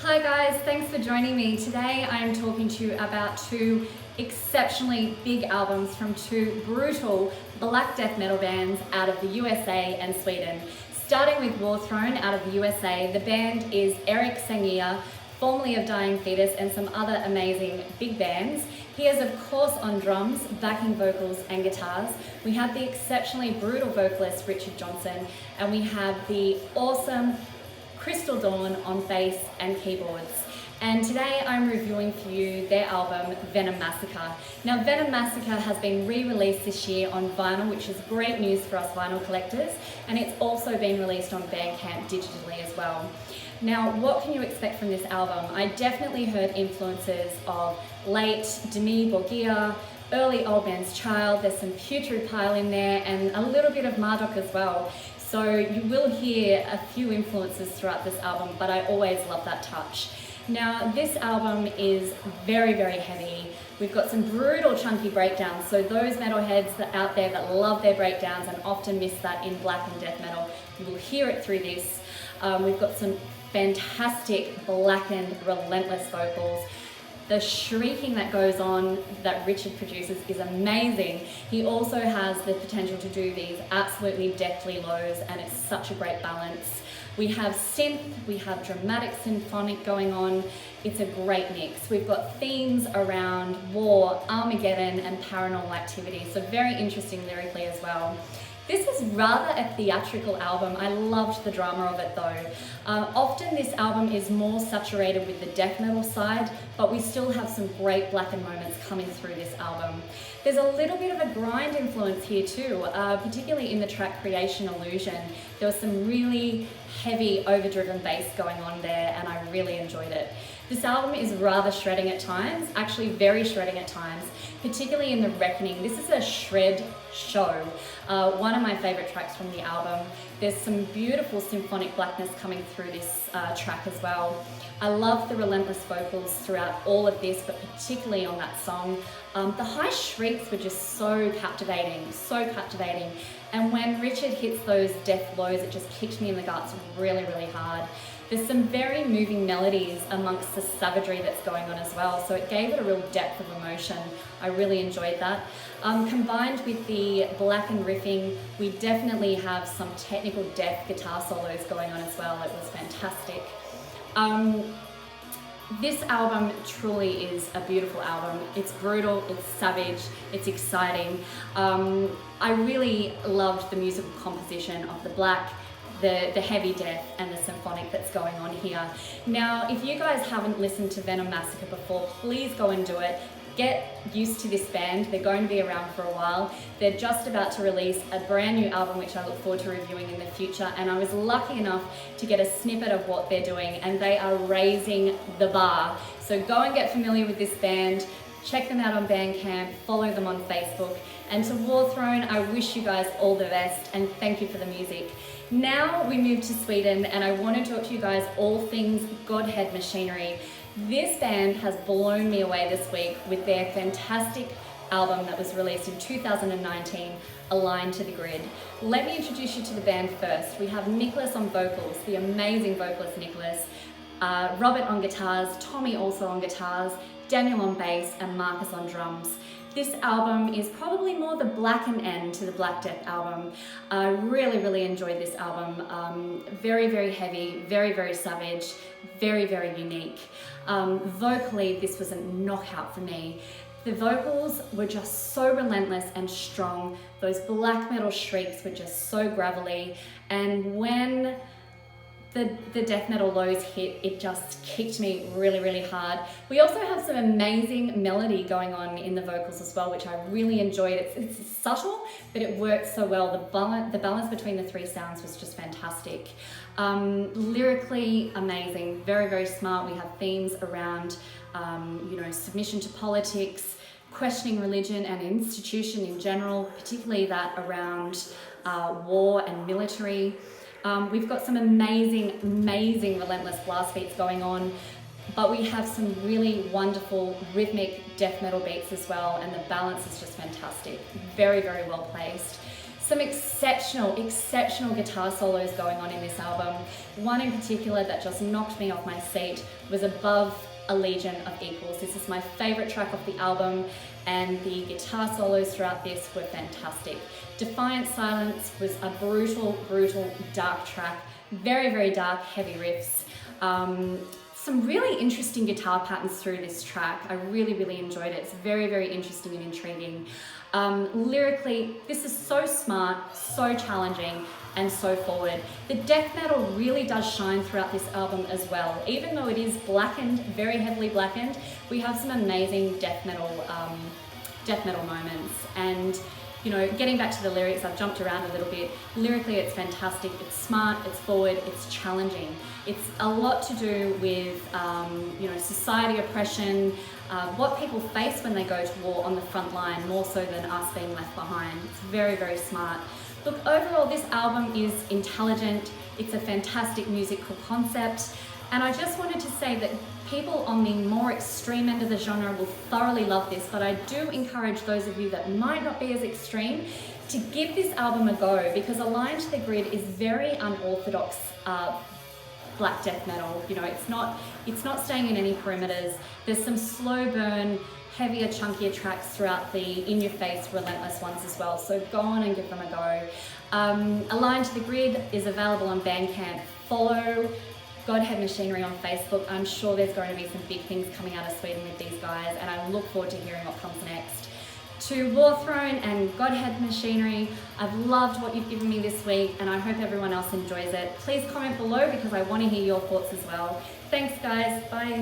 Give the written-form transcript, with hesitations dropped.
Hi guys, thanks for joining me. Today I'm talking to you about two exceptionally big albums from two brutal black death metal bands out of the USA and Sweden. Starting with Warthrone out of the USA, the band is Eric Sangia, formerly of Dying Fetus, and some other amazing big bands. He is of course on drums, backing vocals and guitars. We have the exceptionally brutal vocalist Richard Johnson, and we have the awesome Crystal Dawn on bass and keyboards. And today I'm reviewing for you their album Venom Massacre. Now Venom Massacre has been re-released this year on vinyl, which is great news for us vinyl collectors, and it's also been released on Bandcamp digitally as well. Now what can you expect from this album? I definitely heard influences of late Dimmu Borgir, early Old Man's Child, there's some Putrid Pile in there, and a little bit of Marduk as well. So you will hear a few influences throughout this album, but I always love that touch. Now this album is very, very heavy. We've got some brutal chunky breakdowns, so those metalheads that out there that love their breakdowns and often miss that in Blackened Death Metal, you will hear it through this. We've got some fantastic blackened, relentless vocals. The shrieking that goes on that Richard produces is amazing. He also has the potential to do these absolutely deathly lows, and it's such a great balance. We have synth, we have dramatic symphonic going on. It's a great mix. We've got themes around war, Armageddon, and paranormal activity, so very interesting lyrically as well. This is rather a theatrical album. I loved the drama of it though. Often this album is more saturated with the death metal side, but we still have some great blackened moments coming through this album. There's a little bit of a grind influence here too, particularly in the track Creation Illusion. There was some really heavy overdriven bass going on there, and I really enjoyed it. This album is rather shredding at times, actually very shredding at times, particularly in The Reckoning. This is a shred show. One of my favorite tracks from the album. There's some beautiful symphonic blackness coming through this track as well. I love the relentless vocals throughout all of this, but particularly on that song. The high shrieks were just so captivating, so captivating. And when Richard hits those death lows, it just kicked me in the guts really, really hard. There's some very moving melodies amongst the savagery that's going on as well, so it gave it a real depth of emotion. I really enjoyed that. Combined with the blackened riffing, we definitely have some technical death guitar solos going on as well. It was fantastic. This album truly is a beautiful album. It's brutal, it's savage, it's exciting. I really loved the musical composition of the black, the heavy death, and the symphonic that's going on here. Now, if you guys haven't listened to Venom Massacre before, please go and do it. Get used to this band. They're going to be around for a while. They're just about to release a brand new album, which I look forward to reviewing in the future, and I was lucky enough to get a snippet of what they're doing, and they are raising the bar. So go and get familiar with this band. Check them out on Bandcamp, follow them on Facebook. And to Warthrone, I wish you guys all the best, and thank you for the music. Now we move to Sweden, and I want to talk to you guys all things Godhead Machinery. This band has blown me away this week with their fantastic album that was released in 2019, Aligned to the Grid. Let me introduce you to the band first. We have Nicholas on vocals, the amazing vocalist Nicholas, Robert on guitars, Tommy also on guitars, Daniel on bass, and Marcus on drums. This album is probably more the blackened end to the Black Death album. I really, really enjoyed this album. Very, very heavy, very, very savage, very, very unique. Vocally, this was a knockout for me. The vocals were just so relentless and strong. Those black metal shrieks were just so gravelly. And when the death metal lows hit, it just kicked me really, really hard. We also have some amazing melody going on in the vocals as well, which I really enjoyed. It's subtle, but it works so well. The balance between the three sounds was just fantastic. Lyrically amazing, very, very smart. We have themes around, submission to politics, questioning religion and institution in general, particularly that around war and military. We've got some amazing, amazing relentless blast beats going on, but we have some really wonderful rhythmic death metal beats as well, and the balance is just fantastic. Very, very well placed. Some exceptional guitar solos going on in this album. One in particular that just knocked me off my seat was Above a Legion of Equals. This is my favorite track off the album, and the guitar solos throughout this were fantastic. Defiant Silence was a brutal dark track. Very dark, heavy riffs. Some really interesting guitar patterns through this track. I really enjoyed it. It's very interesting and intriguing. Lyrically, this is so smart, so challenging, and so forward. The death metal really does shine throughout this album as well. Even though it is blackened, very heavily blackened, we have some amazing death metal moments. And you know, getting back to the lyrics, I've jumped around a little bit. Lyrically, it's fantastic. It's smart, it's forward, it's challenging. It's a lot to do with, you know, society oppression, what people face when they go to war on the front line, more so than us being left behind. It's very smart. Look, overall, this album is intelligent. It's a fantastic musical concept. And I just wanted to say that people on the more extreme end of the genre will thoroughly love this, but I do encourage those of you that might not be as extreme to give this album a go, because Aligned to the Grid is very unorthodox black death metal. You know, it's not staying in any perimeters. There's some slow burn, heavier, chunkier tracks throughout the in-your-face, relentless ones as well. So go on and give them a go. Aligned to the Grid is available on Bandcamp. Follow Godhead Machinery on Facebook. I'm sure there's going to be some big things coming out of Sweden with these guys, and I look forward to hearing what comes next. To Warthrone and Godhead Machinery, I've loved what you've given me this week, and I hope everyone else enjoys it. Please comment below because I want to hear your thoughts as well. Thanks guys, bye.